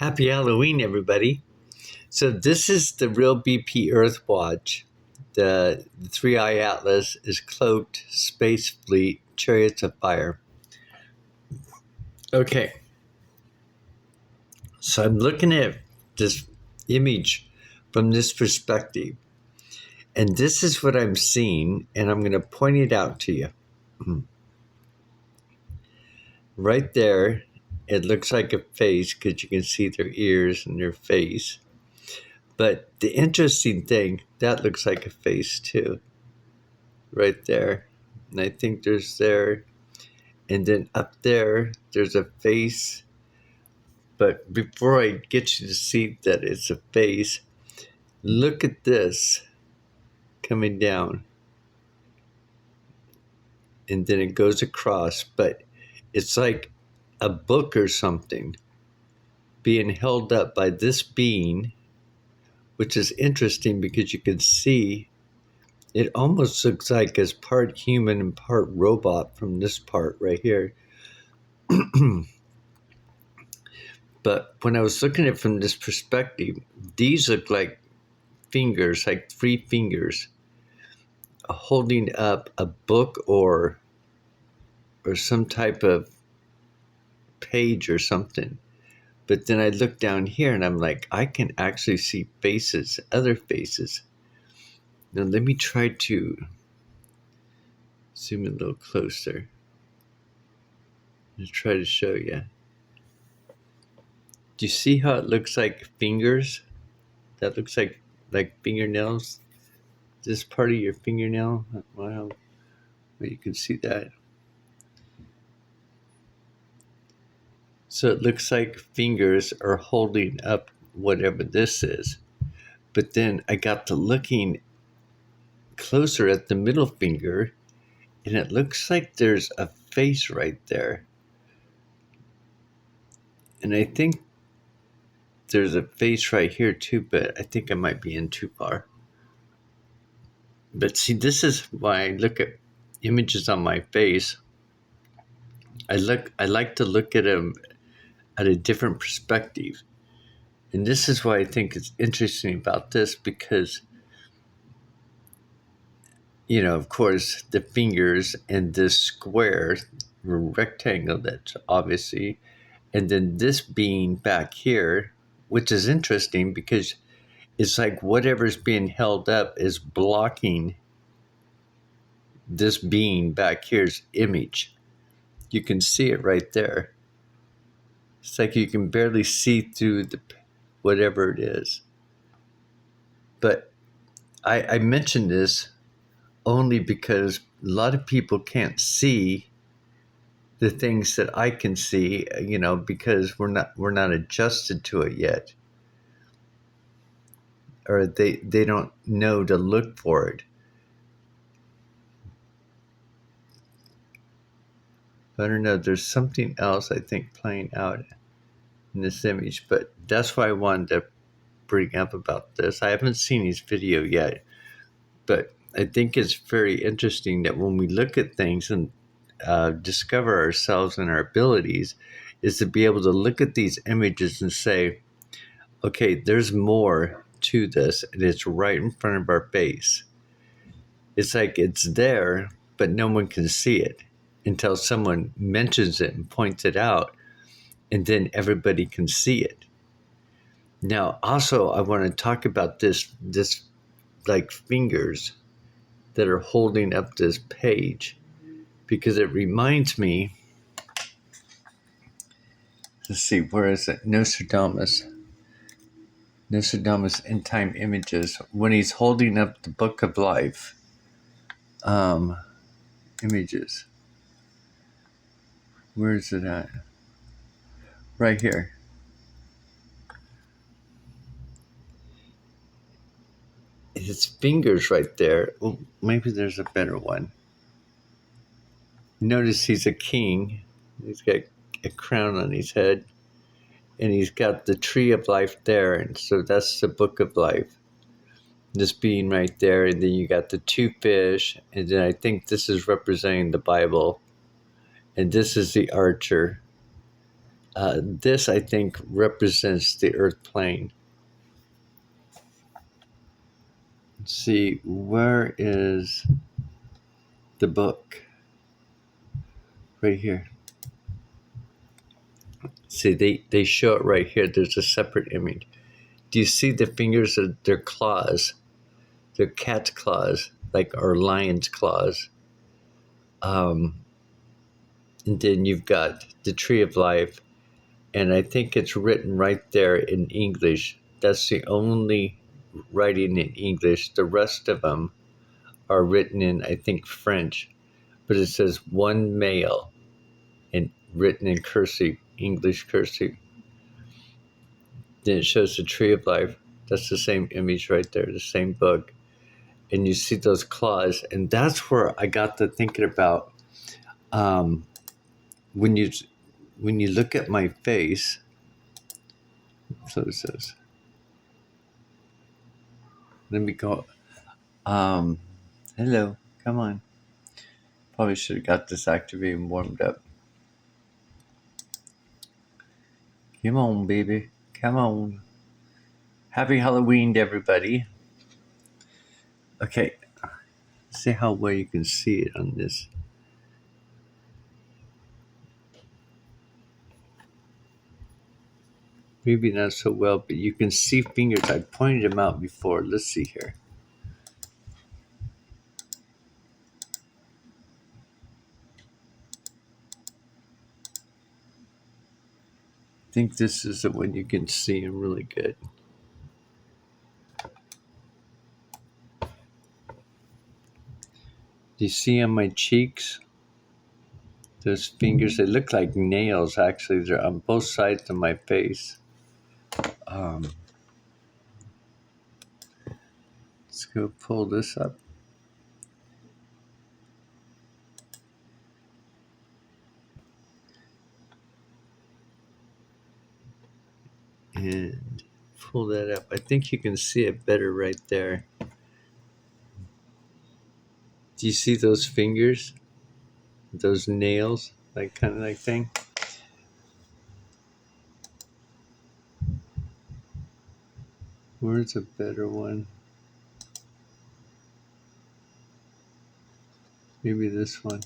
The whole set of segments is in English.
Happy Halloween, everybody. So this is the real BP Earth Watch. The 3i Atlas is cloaked Space Fleet Chariots of Fire. Okay, so I'm looking at this image from this perspective, and this is what I'm seeing, and I'm going to point it out to you. Right there, it looks like a face because you can see their ears and their face. But the interesting thing, that looks like a face too. Right there. And I think there's there. And then up there, there's a face. But before I get you to see that it's a face, look at this coming down. And then it goes across. But it's like a book or something being held up by this being, which is interesting because you can see it almost looks like it's part human and part robot from this part right here. But when I was looking at it from this perspective, these look like fingers, like 3 fingers, holding up a book or some type of page or something. But then I look down here and I'm like, I can actually see faces, other faces. Now let me try to zoom in a little closer. Just try to show you. Do you see how it looks like fingers? That looks like fingernails. This part of your fingernail. Wow, you can see that. So it looks like fingers are holding up whatever this is. But then I got to looking closer at the middle finger, and it looks like there's a face right there. And I think there's a face right here too, but I think I might be in too far. But see, this is why I look at images on my face. I like to look at them at a different perspective. And this is why I think it's interesting about this because, of course, the fingers and this square rectangle that's obviously, and then this being back here, which is interesting because it's like whatever's being held up is blocking this being back here's image. You can see it right there. It's like you can barely see through the whatever it is. But I mention this only because a lot of people can't see the things that I can see, because we're not adjusted to it yet. Or they don't know to look for it. I don't know, there's something else I think playing out in this image, but that's why I wanted to bring up about this. I haven't seen his video yet, but I think it's very interesting that when we look at things and discover ourselves and our abilities, is to be able to look at these images and say, okay, there's more to this, and it's right in front of our face. It's like it's there, but no one can see it until someone mentions it and points it out, and then everybody can see it. Now, also, I want to talk about this like fingers that are holding up this page, because it reminds me, let's see, where is it? Nostradamus End Time Images, when he's holding up the Book of Life images. Where is it at? Right here. His fingers right there. Oh, maybe there's a better one. Notice he's a king. He's got a crown on his head. And he's got the tree of life there. And so that's the Book of Life. This being right there. And then you got the 2 fish. And then I think this is representing the Bible. And this is the archer. This, I think, represents the earth plane. Let's see, where is the book? Right here. See, they show it right here. There's a separate image. Do you see the fingers of their claws? They're cat's claws, like, or lion's claws. Um, and then you've got the tree of life, and I think it's written right there in English. That's the only writing in English. The rest of them are written in, I think, French, but it says one male and written in cursive, English cursive. Then it shows the tree of life. That's the same image right there, the same book. And you see those claws, and that's where I got to thinking about um, when you look at my face. So it says, let me go. Hello, come on. Probably should have got this activated and warmed up. Come on, baby. Come on. Happy Halloween to everybody. Okay, see how well you can see it on this. Maybe not so well, but you can see fingers. I pointed them out before. Let's see here. I think this is the one you can see them really good. Do you see on my cheeks? Those fingers, they look like nails, actually. They're on both sides of my face. Let's go pull this up. And pull that up. I think you can see it better right there. Do you see those fingers? Those nails? Like, kind of like thing? Where's a better one? Maybe this one.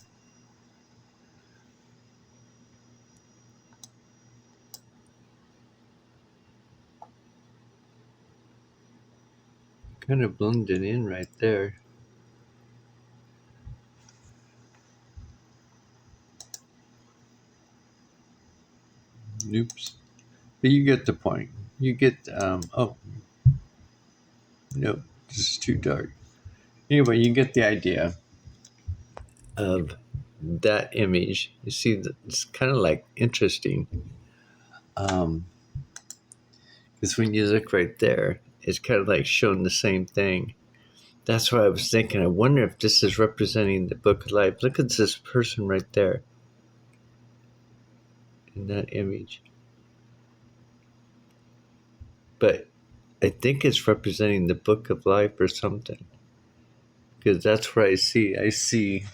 Kind of blended in right there. Oops. But you get the point. You get, oh, no, this is too dark. Anyway, you get the idea of that image. You see, it's kind of like interesting. Because when you look right there, it's kind of like showing the same thing. That's why I was thinking, I wonder if this is representing the book of life. Look at this person right there in that image. But I think it's representing the book of life or something. Because that's where I see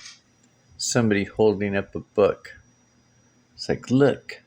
somebody holding up a book. It's like, look,